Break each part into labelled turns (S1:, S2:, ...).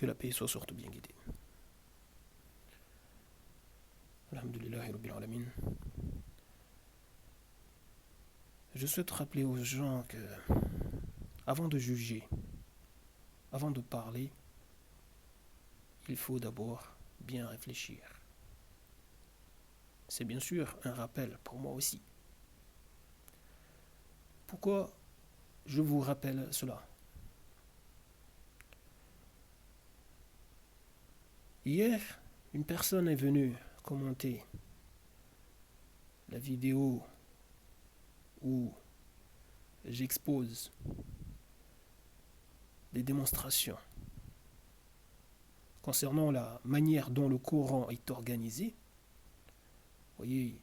S1: Que la paix soit surtout bien guidée. Alhamdulillahi Rabbil Alamin. Je souhaite rappeler aux gens que, avant de juger, avant de parler, il faut d'abord bien réfléchir. C'est bien sûr un rappel pour moi aussi. Pourquoi je vous rappelle cela? Hier, une personne est venue commenter la vidéo où j'expose des démonstrations concernant la manière dont le Coran est organisé. Vous voyez,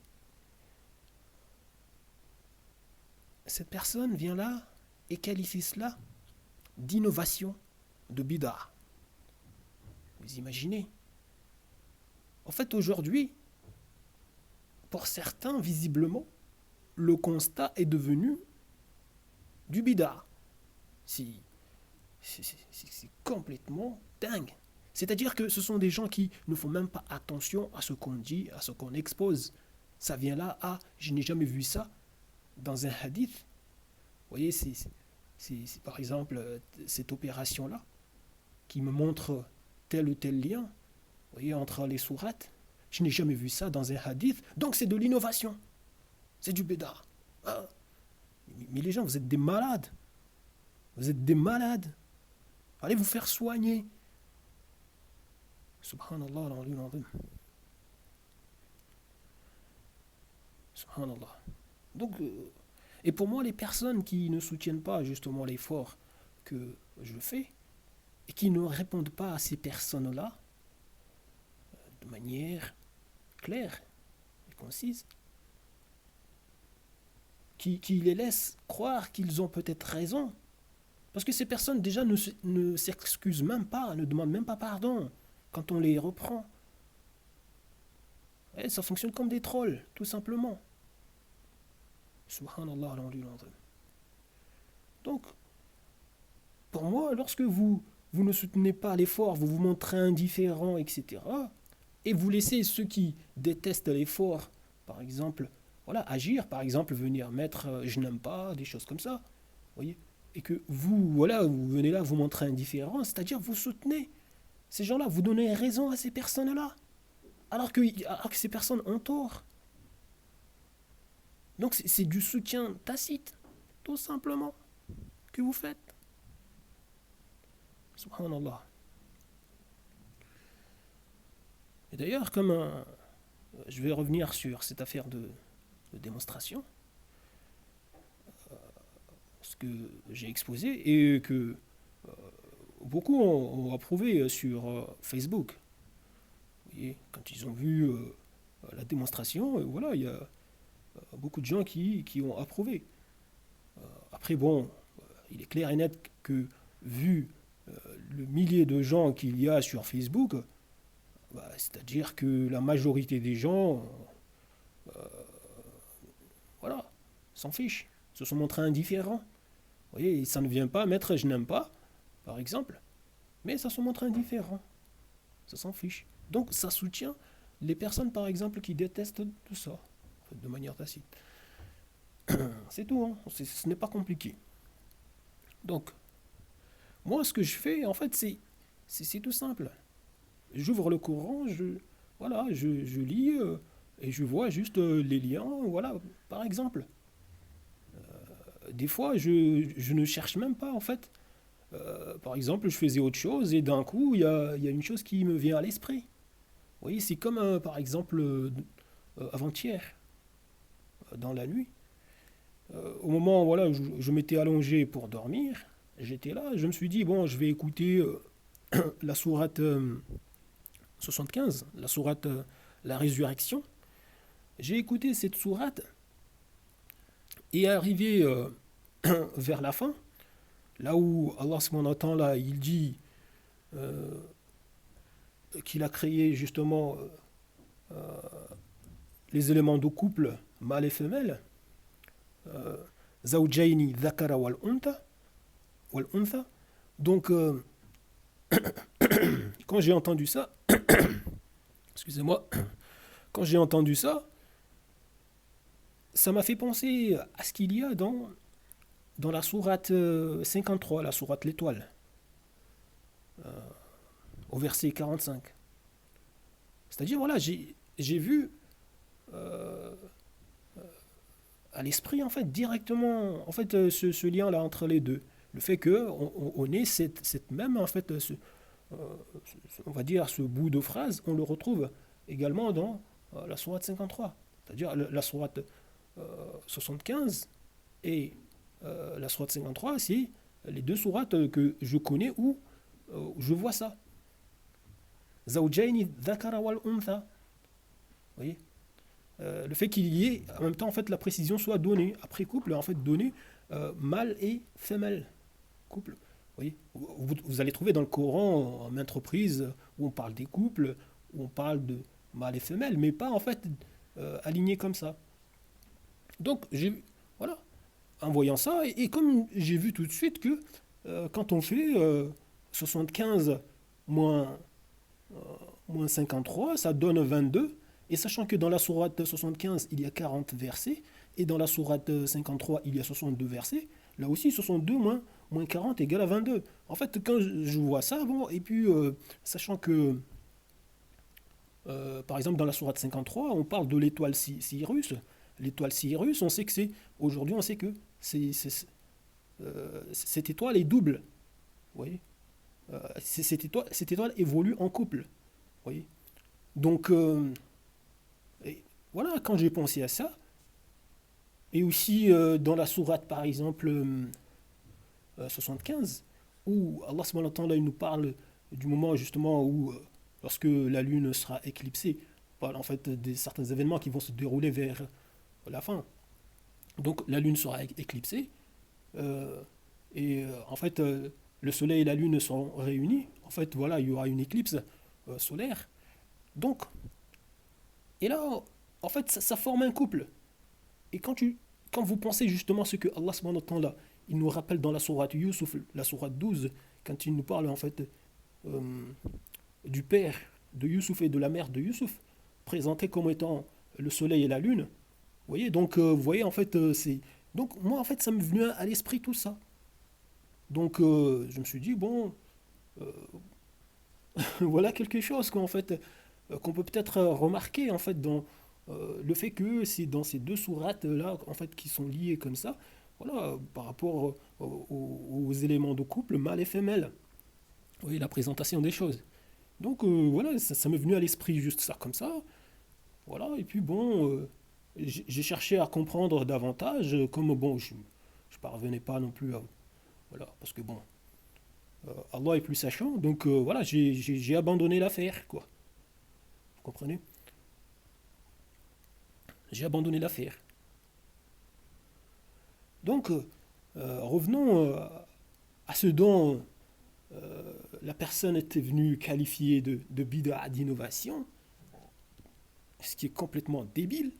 S1: cette personne vient là et qualifie cela d'innovation, de bid'a. Vous imaginez? En fait, aujourd'hui, pour certains, visiblement, le constat est devenu du bid'a. C'est complètement dingue. C'est-à-dire que ce sont des gens qui ne font même pas attention à ce qu'on dit, à ce qu'on expose. Ça vient là, ah, je n'ai jamais vu ça dans un hadith. Vous voyez, c'est par exemple cette opération-là qui me montre tel ou tel lien, vous voyez, entre les sourates. Je n'ai jamais vu ça dans un hadith, donc c'est de l'innovation. C'est du bid'a. Ah. Mais les gens, vous êtes des malades. Vous êtes des malades. Allez vous faire soigner. Subhanallah, al-azim. Subhanallah. Donc, et pour moi, les personnes qui ne soutiennent pas justement l'effort que je fais et qui ne répondent pas à ces personnes-là de manière claire et concise, qui les laissent croire qu'ils ont peut-être raison, parce que ces personnes déjà ne s'excusent même pas, ne demandent même pas pardon quand on les reprend. Et ça fonctionne comme des trolls, tout simplement. Subhanallah, al-azim. Donc, pour moi, lorsque vous ne soutenez pas l'effort, vous vous montrez indifférent, etc., et vous laissez ceux qui détestent l'effort, par exemple, voilà, agir, par exemple, venir mettre je n'aime pas, des choses comme ça, vous voyez, et que vous, voilà, vous venez là, vous montrez indifférent, c'est-à-dire vous soutenez ces gens-là, vous donnez raison à ces personnes-là, alors que ces personnes ont tort. Donc c'est du soutien tacite, tout simplement, que vous faites. Subhanallah. Et d'ailleurs, je vais revenir sur cette affaire de démonstration, ce que j'ai exposé et que beaucoup ont approuvé sur Facebook. Vous voyez, quand ils ont vu la démonstration, voilà, il y a beaucoup de gens qui ont approuvé. Après, bon, il est clair et net que vu le millier de gens qu'il y a sur Facebook, c'est-à-dire que la majorité des gens, voilà, s'en fichent, se sont montrés indifférents. Vous voyez, ça ne vient pas mettre je n'aime pas, par exemple, mais ça se montre indifférent, ça s'en fiche. Donc ça soutient les personnes, par exemple, qui détestent tout ça, de manière tacite. C'est tout, hein. Ce n'est pas compliqué. Donc, moi, ce que je fais, en fait, c'est tout simple. J'ouvre le Coran, je lis et je vois juste les liens, voilà, par exemple. Des fois, je ne cherche même pas, en fait. Par exemple, je faisais autre chose et d'un coup, il y a une chose qui me vient à l'esprit. Vous voyez, c'est comme, par exemple, avant-hier, dans la nuit. Au moment où voilà, je m'étais allongé pour dormir, j'étais là, je me suis dit, bon, je vais écouter la sourate 75, la sourate La Résurrection. J'ai écouté cette sourate et arrivé vers la fin, là où Allah subhanahu wa ta'ala, il dit qu'il a créé justement les éléments de couple mâle et femelle, Zawjaini dhakara wal untha. Donc quand j'ai entendu ça, excusez-moi, quand j'ai entendu ça, ça m'a fait penser à ce qu'il y a dans la sourate 53, la sourate l'étoile, au verset 45. C'est-à-dire, voilà, j'ai vu à l'esprit, en fait, directement, en fait, ce lien-là entre les deux. Le fait que on ait cette même, en fait, euh, on va dire, ce bout de phrase, on le retrouve également dans la sourate 53. C'est-à-dire la sourate 75 et la sourate 53, c'est les deux sourates que je connais où je vois ça. Zawjaini dhakara wal untha. Vous voyez, le fait qu'il y ait en même temps en fait la précision soit donnée après couple en fait donné mâle et femelle couple. Vous voyez, vous allez trouver dans le Coran en maintes reprises où on parle des couples, où on parle de mâle et femelle, mais pas en fait aligné comme ça. Donc j'ai voilà, en voyant ça et comme j'ai vu tout de suite que quand on fait 75 moins moins 53, ça donne 22. Et sachant que dans la sourate 75, il y a 40 versets, et dans la sourate 53, il y a 62 versets, là aussi 62 moins 40 égale à 22. En fait, quand je vois ça, bon, et puis sachant que, par exemple, dans la sourate 53, on parle de l'étoile Sirius. L'étoile Sirius, on sait que c'est, aujourd'hui, on sait que cette étoile est double. Vous voyez, cette étoile évolue en couple. Vous voyez. Donc, et voilà, quand j'ai pensé à ça, et aussi dans la sourate par exemple 75, où Allah subhanahu wa ta'ala, il nous parle du moment justement où, lorsque la lune sera éclipsée, parle en fait des certains événements qui vont se dérouler vers la fin. Donc la lune sera éclipsée, euh, et en fait le soleil et la lune seront réunis. En fait, voilà, il y aura une éclipse solaire. Donc, et là, en fait, ça forme un couple. Et quand vous pensez justement ce que Allah subhanahu wa ta'ala, il nous rappelle dans la sourate Yusuf, la sourate 12, quand il nous parle en fait euh, du père de Yusuf et de la mère de Yusuf, présentés comme étant le soleil et la lune. Vous voyez, donc vous voyez en fait c'est donc moi en fait ça me venu à l'esprit tout ça. Donc je me suis dit bon voilà quelque chose qu'en fait qu'on peut peut-être remarquer en fait dans le fait que c'est dans ces deux sourates là en fait qui sont liées comme ça, voilà, par rapport aux éléments de couple mâle et femelle. Oui, la présentation des choses. Donc voilà, ça m'est venu à l'esprit juste ça comme ça. Voilà, et puis bon, j'ai cherché à comprendre davantage, comme bon, je parvenais pas non plus à. Voilà, parce que bon, Allah est plus sachant, donc voilà, j'ai abandonné l'affaire, quoi. Vous comprenez? J'ai abandonné l'affaire. Donc, revenons à ce dont la personne était venue qualifier de bid'a d'innovation, ce qui est complètement débile.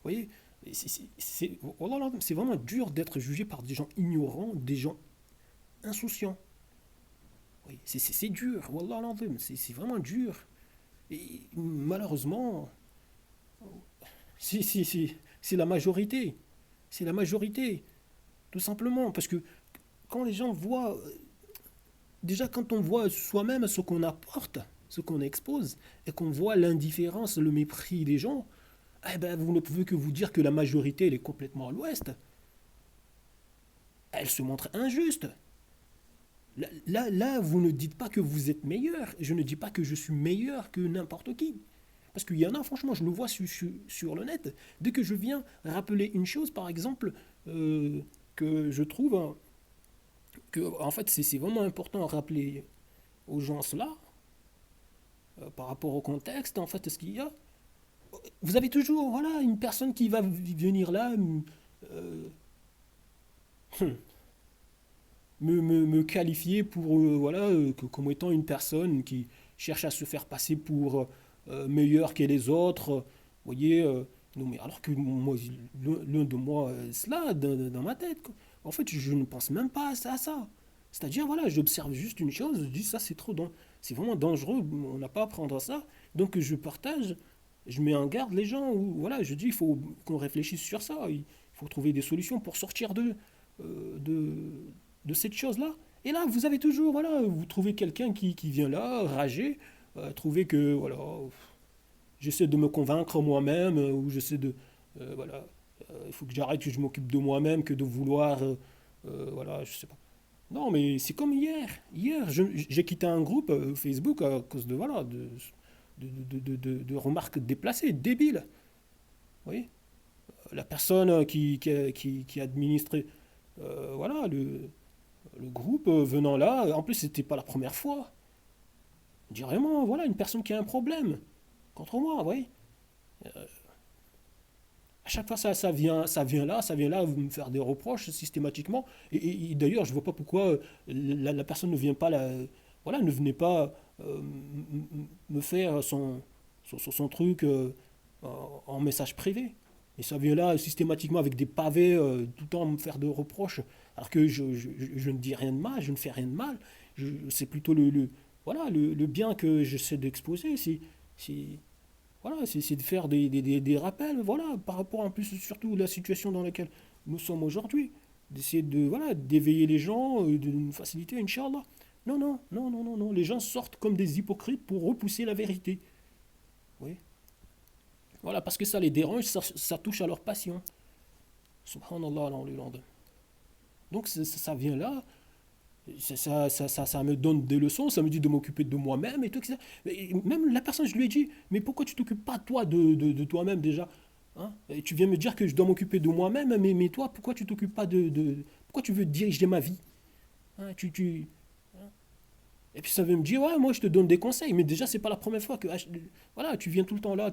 S1: Vous voyez, c'est vraiment dur d'être jugé par des gens ignorants, des gens insouciants. Oui, c'est dur, Wallah al-Azim, c'est vraiment dur. Et malheureusement, c'est la majorité. C'est la majorité, tout simplement. Parce que quand les gens voient, déjà quand on voit soi-même ce qu'on apporte, ce qu'on expose, et qu'on voit l'indifférence, le mépris des gens, eh ben, vous ne pouvez que vous dire que la majorité, elle est complètement à l'ouest. Elle se montre injuste. Là, vous ne dites pas que vous êtes meilleur. Je ne dis pas que je suis meilleur que n'importe qui. Parce qu'il y en a, franchement, je le vois sur le net. Dès que je viens rappeler une chose, par exemple, que je trouve que, en fait, c'est vraiment important à rappeler aux gens cela, par rapport au contexte, en fait, ce qu'il y a. Vous avez toujours, voilà, une personne qui va venir là, euh, me qualifier pour voilà comme étant une personne qui cherche à se faire passer pour meilleur que les autres. Vous voyez, non mais alors que moi, l'un de moi, cela dans ma tête. Quoi. En fait, je ne pense même pas à ça. C'est-à-dire, voilà, j'observe juste une chose, je dis ça c'est vraiment dangereux, on n'a pas à prendre ça. Donc je partage, je mets en garde les gens, ou voilà, je dis il faut qu'on réfléchisse sur ça, il faut trouver des solutions pour sortir euh, de, de cette chose-là. Et là, vous avez toujours, voilà, vous trouvez quelqu'un qui vient là, rager, trouver que, voilà, j'essaie de me convaincre moi-même, ou j'essaie de, voilà, il faut que j'arrête, que je m'occupe de moi-même, que de vouloir, voilà, je sais pas. Non, mais c'est comme hier. Hier, j'ai quitté un groupe Facebook à cause de, voilà, de remarques déplacées, débiles. Vous voyez, la personne qui administrait voilà, le groupe venant là, en plus, c'était pas la première fois. Je dis vraiment, voilà, une personne qui a un problème contre moi, vous voyez. À chaque fois, ça vient là, vous me faire des reproches systématiquement. Et d'ailleurs, je vois pas pourquoi la personne ne vient pas là, voilà, ne venait pas me faire son truc en message privé. Et ça vient là systématiquement avec des pavés, tout le temps me faire de reproches, alors que je ne dis rien de mal, je ne fais rien de mal. C'est plutôt voilà, le bien que j'essaie d'exposer. C'est- voilà, c'est de faire des rappels, voilà, par rapport en plus surtout à la situation dans laquelle nous sommes aujourd'hui. D'essayer de, voilà, d'éveiller les gens, de nous faciliter, Inch'Allah. Non, non, non, non, non, non. Les gens sortent comme des hypocrites pour repousser la vérité. Oui. Voilà, parce que ça les dérange, ça touche à leur passion. Subhanallah, là, donc ça vient là, ça me donne des leçons, ça me dit de m'occuper de moi-même et tout, etc. Et même la personne, je lui ai dit, mais pourquoi tu t'occupes pas toi de toi-même déjà, hein? Et tu viens me dire que je dois m'occuper de moi-même, mais toi, pourquoi tu t'occupes pas pourquoi tu veux diriger ma vie, hein? Et puis ça veut me dire, ouais, moi je te donne des conseils, mais déjà c'est pas la première fois que, voilà, tu viens tout le temps là,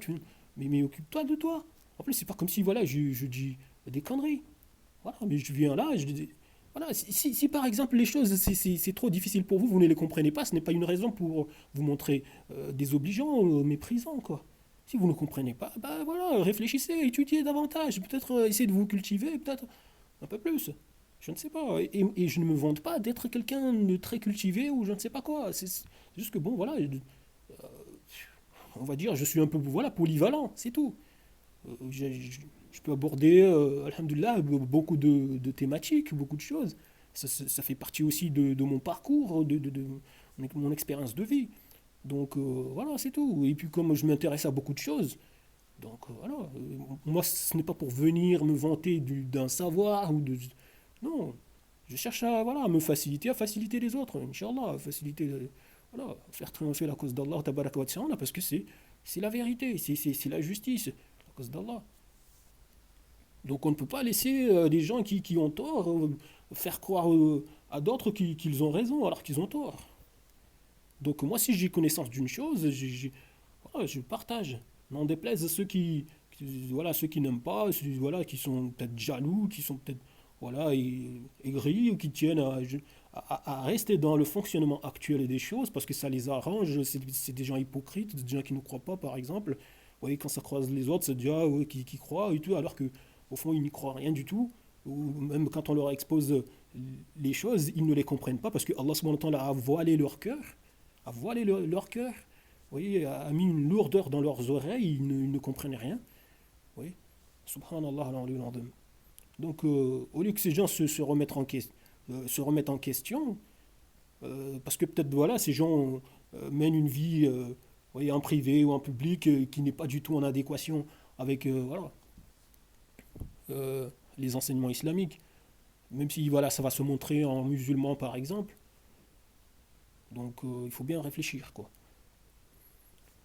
S1: mais occupe-toi de toi. En plus, c'est pas comme si, voilà, je dis des conneries. Voilà, mais je viens là, voilà, si par exemple les choses c'est trop difficile pour vous, vous ne les comprenez pas, ce n'est pas une raison pour vous montrer désobligeant, méprisant, quoi. Si vous ne comprenez pas, bah voilà, réfléchissez, étudiez davantage, peut-être essayez de vous cultiver, peut-être un peu plus. Je ne sais pas. Et je ne me vante pas d'être quelqu'un de très cultivé ou je ne sais pas quoi. C'est juste que bon, voilà, on va dire, je suis un peu voilà, polyvalent, c'est tout. Je peux aborder, alhamdoulilah, beaucoup de thématiques, beaucoup de choses. Ça fait partie aussi de mon parcours, de mon expérience de vie. Donc voilà, c'est tout. Et puis comme je m'intéresse à beaucoup de choses, donc voilà, moi ce n'est pas pour venir me vanter d'un savoir ou de... Non, je cherche à, voilà, à faciliter les autres, Inch'Allah, à faciliter, voilà, faire triompher la cause d'Allah, tabaraka wa ta'ala, parce que c'est la vérité, c'est la justice, la cause d'Allah. Donc on ne peut pas laisser des gens qui ont tort faire croire à d'autres qu'ils ont raison alors qu'ils ont tort. Donc moi si j'ai connaissance d'une chose, voilà, je partage. N'en déplaise à ceux voilà, ceux qui n'aiment pas, voilà, qui sont peut-être jaloux, qui sont peut-être voilà, aigris ou qui tiennent à rester dans le fonctionnement actuel des choses parce que ça les arrange. C'est des gens hypocrites, des gens qui ne croient pas par exemple. Vous voyez, quand ça croise les autres, c'est déjà ouais, qui croient et tout, alors que au fond ils n'y croient rien du tout. Ou même quand on leur expose les choses, ils ne les comprennent pas parce que Allah subhanahu wa ta'ala a voilé leur cœur, a voilé leur cœur. Vous voyez, a mis une lourdeur dans leurs oreilles, ils ne comprennent rien. Vous voyez, subhanallah, donc, au lieu que ces gens se remettent en question, parce que peut-être voilà, ces gens mènent une vie voyez, en privé ou en public qui n'est pas du tout en adéquation avec voilà, les enseignements islamiques, même si voilà, ça va se montrer en musulman par exemple. Donc, il faut bien réfléchir, quoi.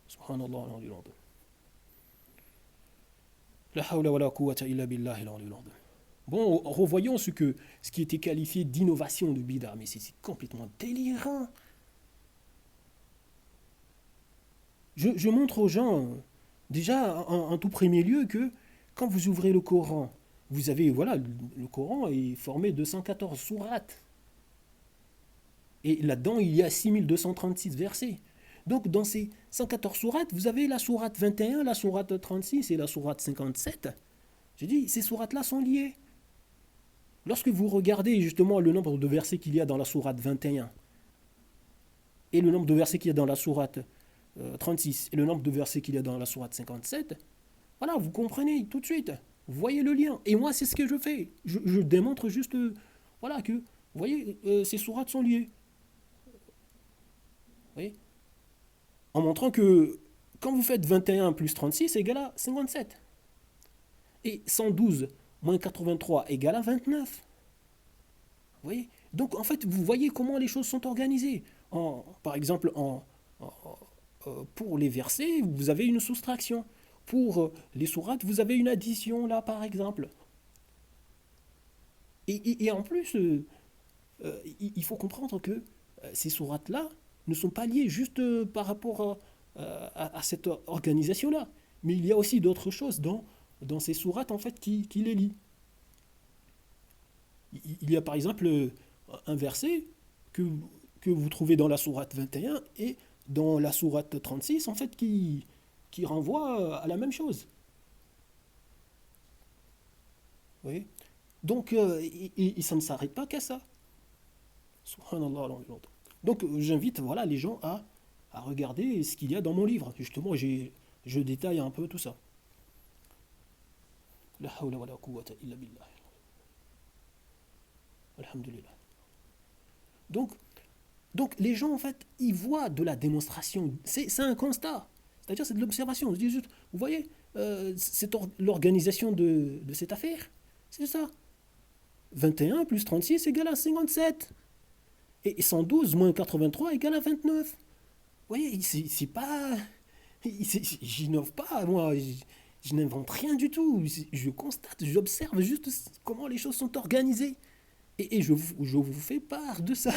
S1: Subhanallah, la hawla wa la quwwata illa billahi al-aliyyil. Bon, revoyons ce qui était qualifié d'innovation de bid'a, mais c'est complètement délirant. Je montre aux gens, déjà en tout premier lieu, que quand vous ouvrez le Coran, vous avez, voilà, le Coran est formé de 114 sourates. Et là-dedans, il y a 6236 versets. Donc, dans ces 114 sourates, vous avez la sourate 21, la sourate 36 et la sourate 57. J'ai dit, ces sourates-là sont liées. Lorsque vous regardez justement le nombre de versets qu'il y a dans la sourate 21 et le nombre de versets qu'il y a dans la sourate 36 et le nombre de versets qu'il y a dans la sourate 57, voilà, vous comprenez tout de suite. Vous voyez le lien. Et moi, c'est ce que je fais. Je démontre juste, voilà, que, vous voyez, ces sourates sont liées. Vous voyez, en montrant que quand vous faites 21 plus 36 c'est égal à 57. Et 112 moins 83 égale à 29. Vous voyez. Donc, en fait, vous voyez comment les choses sont organisées. Par exemple, pour les versets, vous avez une soustraction. Pour les sourates, vous avez une addition, là, par exemple. Et en plus, il faut comprendre que ces sourates-là ne sont pas liées juste par rapport à cette organisation-là. Mais il y a aussi d'autres choses dans ces sourates, en fait, qui les lient. Il y a par exemple un verset que, que vous trouvez dans la sourate 21 et dans la sourate 36, en fait, qui renvoie à la même chose. Vous voyez. Donc, et ça ne s'arrête pas qu'à ça. Subhanallah. Donc, j'invite voilà, les gens à regarder ce qu'il y a dans mon livre. Justement, je détaille un peu tout ça. La hawla wa la quwwata illa billah. Alhamdulillah. Donc, donc, les gens, en fait, ils voient de la démonstration. C'est un constat. C'est-à-dire, c'est de l'observation. Je dis juste, vous voyez, l'organisation de cette affaire. C'est ça. 21 plus 36 égale à 57. Et 112 moins 83 égale à 29. Vous voyez, c'est pas. J'innove pas, moi. Je n'invente rien du tout. Je constate, j'observe juste comment les choses sont organisées. Et je vous fais part de ça.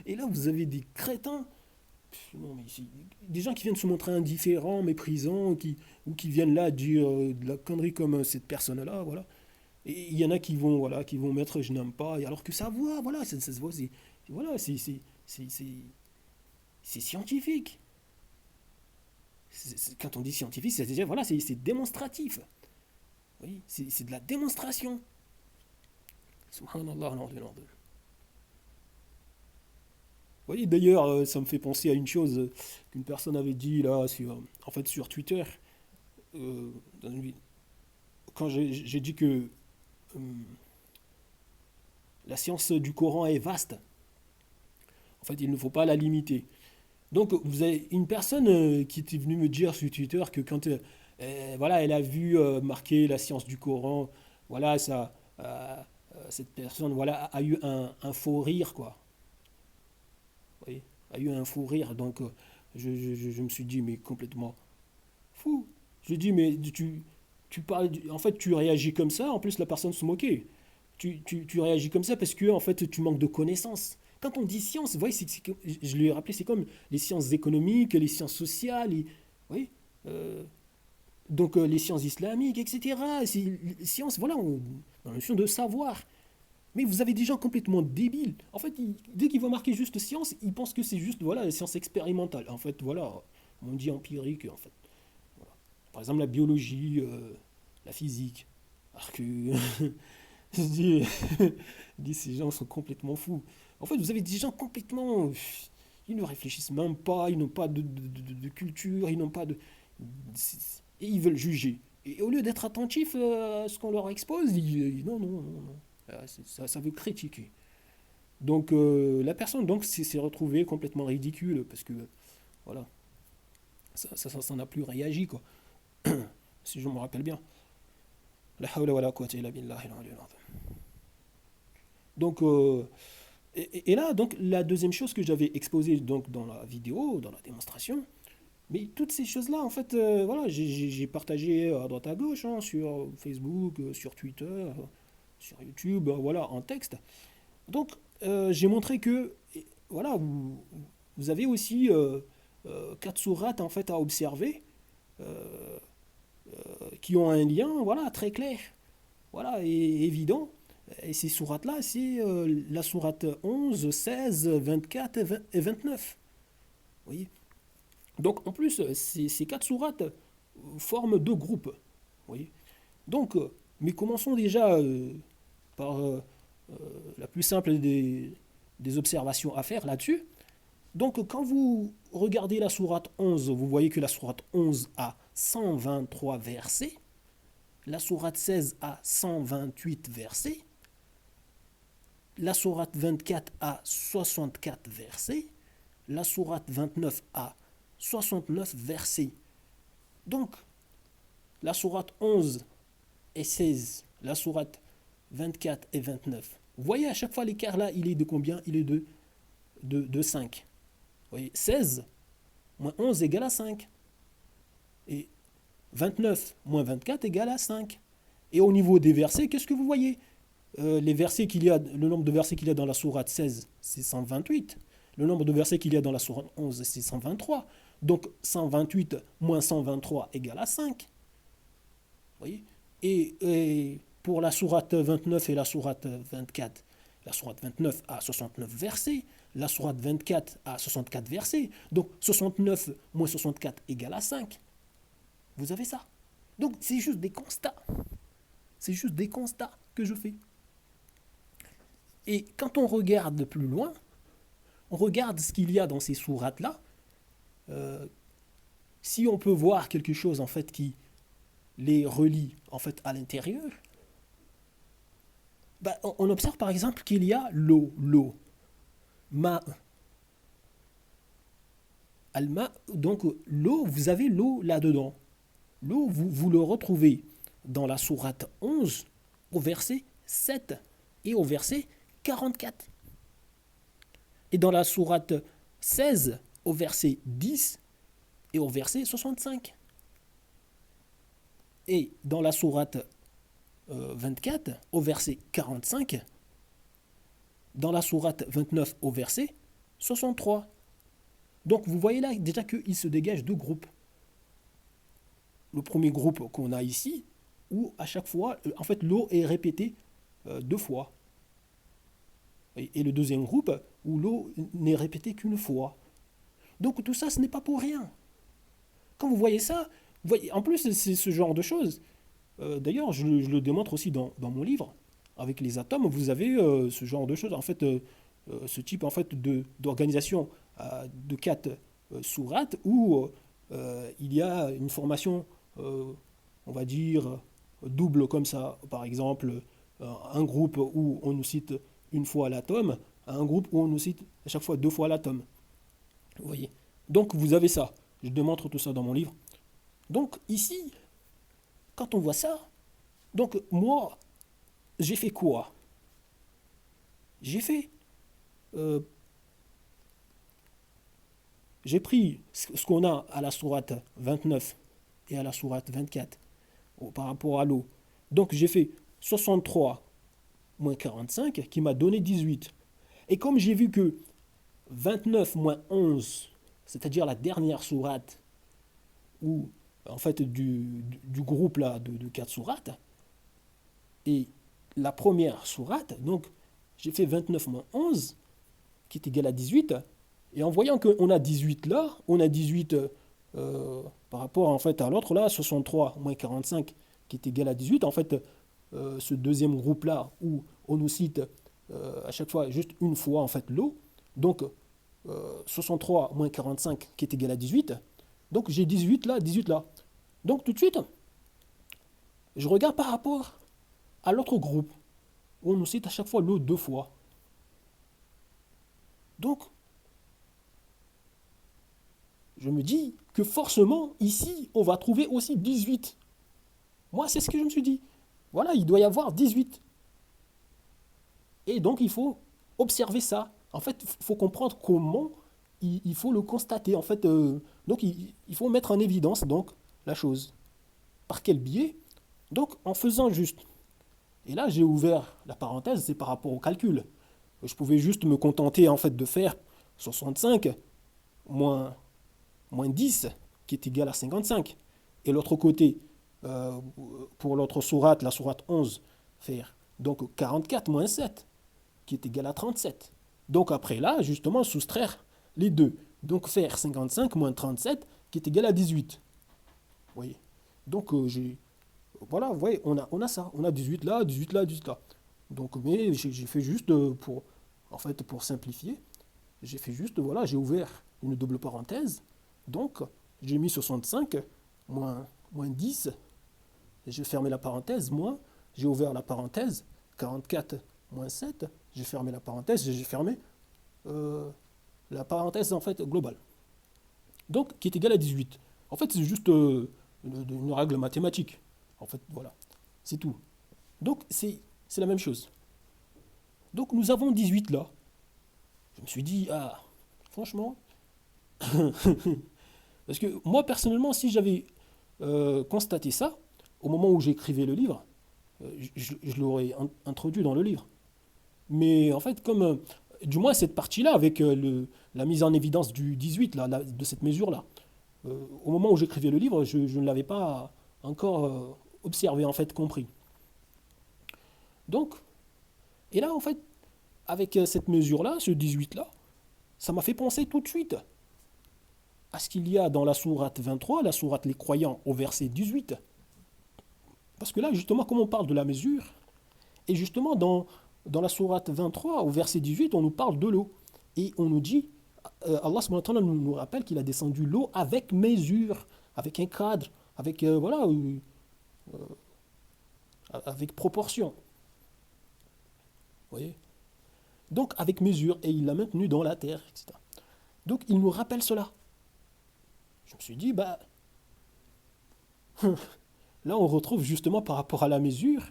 S1: Et là, vous avez des crétins. Non, mais des gens qui viennent se montrer indifférents, méprisants, ou qui viennent là dire de la connerie comme cette personne-là, voilà. Et il y en a qui vont mettre je n'aime pas, alors que ça voit, voilà, ça se voit, voilà, c'est scientifique. Quand on dit scientifique, c'est-à-dire, voilà, c'est démonstratif. Oui, c'est de la démonstration. Subhanallah, non, non. Vous voyez, d'ailleurs, ça me fait penser à une chose qu'une personne avait dit là, en fait, sur Twitter, euh, dans une quand j'ai dit que euh, la science du Coran est vaste, en fait, il ne faut pas la limiter. Donc, vous avez une personne qui était venue me dire sur Twitter que quand voilà, elle a vu marquer la science du Coran, voilà, cette personne voilà, a eu un faux rire, quoi. Vous voyez, a eu un faux rire. Donc, je me suis dit, mais complètement fou. Je dis, mais tu parles, en fait, tu réagis comme ça. En plus, la personne se moquait. Tu réagis comme ça parce que, en fait, tu manques de connaissances. Quand on dit science, vous voyez, je lui ai rappelé, c'est comme les sciences économiques, les sciences sociales, vous voyez, euh, donc les sciences islamiques, etc. C'est les sciences, voilà, on a notion de savoir. Mais vous avez des gens complètement débiles. En fait, dès qu'ils vont marquer juste science, ils pensent que c'est juste voilà, la science expérimentale. En fait, voilà, on dit empirique, en fait. Voilà. Par exemple, la biologie, la physique. Alors que je dis, je dis, ces gens sont complètement fous. En fait, vous avez des gens complètement. Ils ne réfléchissent même pas, ils n'ont pas de culture, ils n'ont pas de. Et ils veulent juger. Et au lieu d'être attentifs à ce qu'on leur expose, non, non, non, non. Ça veut critiquer. Donc la personne donc s'est retrouvée complètement ridicule parce que voilà, ça n'a plus réagi quoi. Si je me rappelle bien. La hawla wa la quwwata illa billahi al-aliyyil azim. Donc et là donc la deuxième chose que j'avais exposée donc dans la vidéo, dans la démonstration, mais toutes ces choses-là en fait voilà, j'ai partagé à droite à gauche hein, sur Facebook, sur Twitter, sur YouTube, voilà en texte. Donc, j'ai montré que, voilà, vous avez aussi quatre sourates en fait à observer euh, qui ont un lien, voilà, très clair, voilà, et évident. Et ces sourates-là, c'est la sourate 11, 16, 24 et 29. Vous voyez. Donc, en plus, ces quatre sourates forment deux groupes. Vous voyez. Donc, mais commençons déjà par la plus simple des observations à faire là-dessus. Donc, quand vous regardez la sourate 11, vous voyez que la sourate 11 a 123 versets, la sourate 16 a 128 versets, la sourate 24 a 64 versets, la sourate 29 a 69 versets. Donc, la sourate 11 et 16, la sourate 24 et 29. Vous voyez, à chaque fois, l'écart là, il est de combien? Il est de 5. Vous voyez, 16 moins 11 égale à 5. Et 29 moins 24 égale à 5. Et au niveau des versets, qu'est-ce que vous voyez? Les versets qu'il y a, le nombre de versets qu'il y a dans la sourate 16, c'est 128. Le nombre de versets qu'il y a dans la sourate 11, c'est 123. Donc 128 moins 123 égale à 5. Vous voyez? Et pour la sourate 29 et la sourate 24, la sourate 29 a 69 versets, la sourate 24 a 64 versets. Donc 69 moins 64 égale à 5. Vous avez ça. Donc c'est juste des constats. C'est juste des constats que je fais. Et quand on regarde plus loin, on regarde ce qu'il y a dans ces sourates-là, si on peut voir quelque chose en fait qui les relie en fait à l'intérieur, bah, on observe par exemple qu'il y a l'eau, ma, alma, donc l'eau, vous avez l'eau là-dedans. L'eau, vous le retrouvez dans la sourate 11 au verset 7 et au verset 44. Et dans la sourate 16 au verset 10 et au verset 65. Et dans la sourate 24 au verset 45. Dans la sourate 29 au verset 63. Donc vous voyez là déjà qu'il se dégage deux groupes. Le premier groupe qu'on a ici, où à chaque fois, en fait, l'eau est répétée deux fois. Et le deuxième groupe, où l'eau n'est répétée qu'une fois. Donc tout ça, ce n'est pas pour rien. Quand vous voyez ça, vous voyez, en plus, c'est ce genre de choses. D'ailleurs, je le démontre aussi dans mon livre. Avec les atomes, vous avez ce genre de choses. En fait, ce type en fait, d'organisation de quatre sourates où il y a une formation, on va dire, double comme ça. Par exemple, un groupe où on nous cite une fois l'atome, un groupe où on nous cite à chaque fois deux fois l'atome. Vous voyez. Donc vous avez ça. Je démontre tout ça dans mon livre. Donc ici, quand on voit ça, donc moi, j'ai fait quoi? J'ai euh, j'ai pris ce qu'on a à la sourate 29 et à la sourate 24 par rapport à l'eau. Donc j'ai fait 63 moins 45 qui m'a donné 18. Et comme j'ai vu que 29 moins 11, c'est-à-dire la dernière sourate, ou en fait du groupe là de 4 sourates, et la première sourate, donc j'ai fait 29 moins 11, qui est égal à 18, et en voyant qu'on a 18 là, on a 18 par rapport en fait à l'autre là, 63 moins 45, qui est égal à 18, en fait, ce deuxième groupe là, où on nous cite à chaque fois juste une fois en fait l'eau, donc 63 moins 45 qui est égal à 18, donc j'ai 18 là, 18 là. Donc tout de suite, je regarde par rapport à l'autre groupe, où on nous cite à chaque fois l'eau deux fois. Donc, je me dis que forcément, ici, on va trouver aussi 18. Moi, c'est ce que je me suis dit. Voilà, il doit y avoir 18. Et donc, il faut observer ça. En fait, il faut comprendre comment il faut le constater. En fait, donc, il faut mettre en évidence donc, la chose. Par quel biais? Donc, en faisant juste. Et là, j'ai ouvert la parenthèse, c'est par rapport au calcul. Je pouvais juste me contenter en fait de faire 65 moins, moins 10, qui est égal à 55. Et l'autre côté, euh, pour l'autre sourate, la sourate 11, faire donc 44 moins 7, qui est égal à 37. Donc après là, justement, soustraire les deux. Donc faire 55 moins 37, qui est égal à 18. Vous voyez. Donc j'ai... Voilà, vous voyez, on a ça. On a 18 là, 18 là, 18 là. Donc, mais j'ai fait juste en fait, pour simplifier, j'ai fait juste, voilà, j'ai ouvert une double parenthèse. Donc, j'ai mis 65 moins 10. J'ai fermé la parenthèse, moins, j'ai ouvert la parenthèse, 44 moins 7, j'ai fermé la parenthèse, j'ai fermé euh, la parenthèse en fait globale. Donc, qui est égal à 18. En fait, c'est juste une règle mathématique. En fait, voilà, c'est tout. Donc, c'est la même chose. Donc, nous avons 18 là. Je me suis dit, ah, franchement, parce que moi, personnellement, si j'avais constaté ça, au moment où j'écrivais le livre, je l'aurais introduit dans le livre. Mais en fait, comme, du moins cette partie-là, avec la mise en évidence du 18, là, de cette mesure-là, au moment où j'écrivais le livre, je ne l'avais pas encore observé, en fait, compris. Donc, et là, en fait, avec cette mesure-là, ce 18-là, ça m'a fait penser tout de suite à ce qu'il y a dans la sourate 23, la sourate Les Croyants, au verset 18. Parce que là, justement, comme on parle de la mesure, et justement, dans la sourate 23, au verset 18, on nous parle de l'eau. Et on nous dit, Allah subhanahu wa ta'ala nous rappelle qu'il a descendu l'eau avec mesure, avec un cadre, avec, voilà, avec proportion. Vous voyez. Donc, avec mesure, et il l'a maintenu dans la terre, etc. Donc, il nous rappelle cela. Je me suis dit, bah, là, on retrouve justement par rapport à la mesure,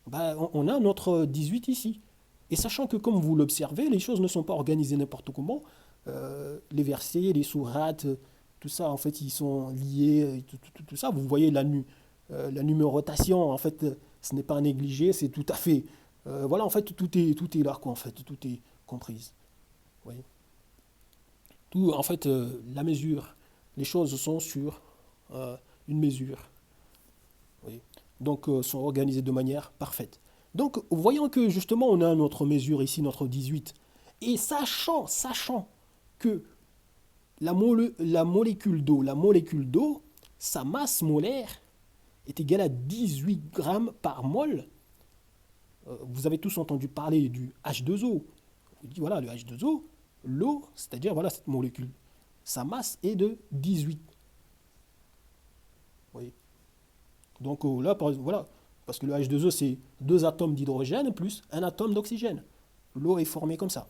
S1: bah, on a notre 18 ici. Et sachant que, comme vous l'observez, les choses ne sont pas organisées n'importe comment, les versets, les sourates, tout ça, en fait, ils sont liés, tout ça. Vous voyez la numérotation, en fait, ce n'est pas négligé, c'est tout à fait. Voilà, en fait, tout est là, quoi, en fait, tout est compris. Vous voyez. Tout, en fait, la mesure, les choses sont sur une mesure. Vous voyez. Donc, sont organisées de manière parfaite. Donc, voyant que justement, on a notre mesure ici, notre 18, et sachant que la molécule d'eau, sa masse molaire est égale à 18 grammes par mol. Vous avez tous entendu parler du H2O. On dit voilà, le H2O, l'eau, c'est-à-dire voilà cette molécule, sa masse est de 18. Vous voyez. Donc là, voilà, parce que le H2O, c'est deux atomes d'hydrogène plus un atome d'oxygène. L'eau est formée comme ça.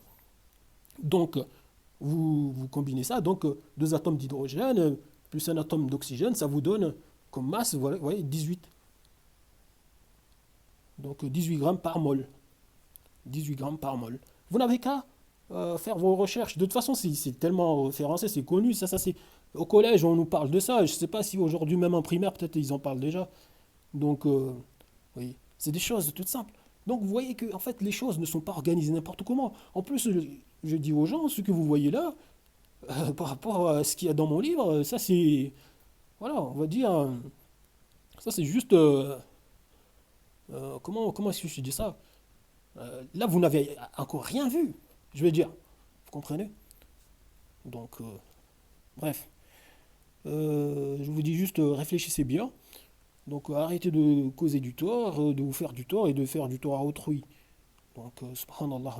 S1: Donc, vous combinez ça, donc deux atomes d'hydrogène plus un atome d'oxygène, ça vous donne comme masse, voilà, vous voyez, 18. Donc 18 grammes par mol. 18 grammes par mol. Vous n'avez qu'à faire vos recherches. De toute façon, c'est tellement référencé, c'est connu. Ça, c'est au collège, on nous parle de ça. Je ne sais pas si aujourd'hui, même en primaire, peut-être ils en parlent déjà. Donc, oui, c'est des choses toutes simples. Donc, vous voyez que en fait, les choses ne sont pas organisées n'importe comment. En plus, je dis aux gens, ce que vous voyez là, par rapport à ce qu'il y a dans mon livre, ça c'est, voilà, on va dire, ça c'est juste, comment est-ce que je dis ça? Là, vous n'avez encore rien vu, je vais dire. Vous comprenez? Donc, bref. Je vous dis juste, réfléchissez bien. Donc, arrêtez de causer du tort, de vous faire du tort et de faire du tort à autrui. Donc, subhanallah,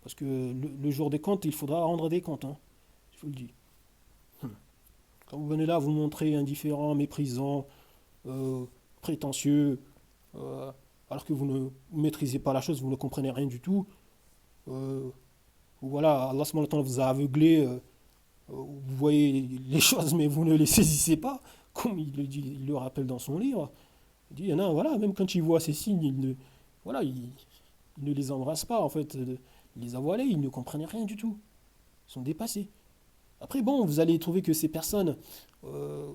S1: parce que le jour des comptes, il faudra rendre des comptes, hein, je vous le dis. Quand vous venez là, vous montrez indifférent, méprisant, euh, prétentieux, euh, alors que vous ne maîtrisez pas la chose, vous ne comprenez rien du tout. Euh, voilà, Allah subhanahu wa ta'ala vous a aveuglé, vous voyez les choses, mais vous ne les saisissez pas, comme il le dit, il le rappelle dans son livre. Il dit, il y en a, voilà, même quand il voit ces signes, voilà, il ne les embrasse pas, en fait, il les a voilés, ils ne comprennent rien du tout. Ils sont dépassés. Après, bon, vous allez trouver que ces personnes, euh,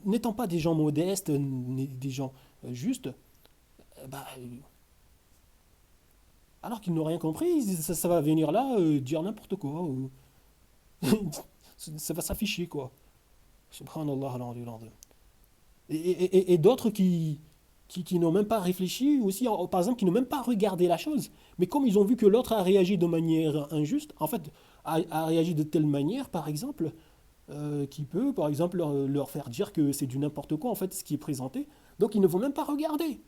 S1: n'étant pas des gens modestes, des gens justes, bah, alors qu'ils n'ont rien compris, ça va venir là dire n'importe quoi. Ça va s'afficher, quoi. Subhanallah, et d'autres qui n'ont même pas réfléchi, aussi, par exemple, qui n'ont même pas regardé la chose. Mais comme ils ont vu que l'autre a réagi de manière injuste, en fait, a réagi de telle manière, par exemple, qui peut, par exemple, leur faire dire que c'est du n'importe quoi, en fait, ce qui est présenté. Donc, ils ne vont même pas regarder.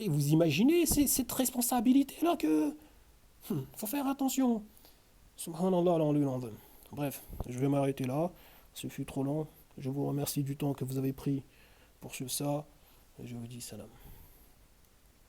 S1: Et vous imaginez cette responsabilité-là que... faut faire attention. Subhanallah, l'azim. Bref, je vais m'arrêter là. Ce fut trop long. Je vous remercie du temps que vous avez pris pour suivre ça. Et je vous dis salam.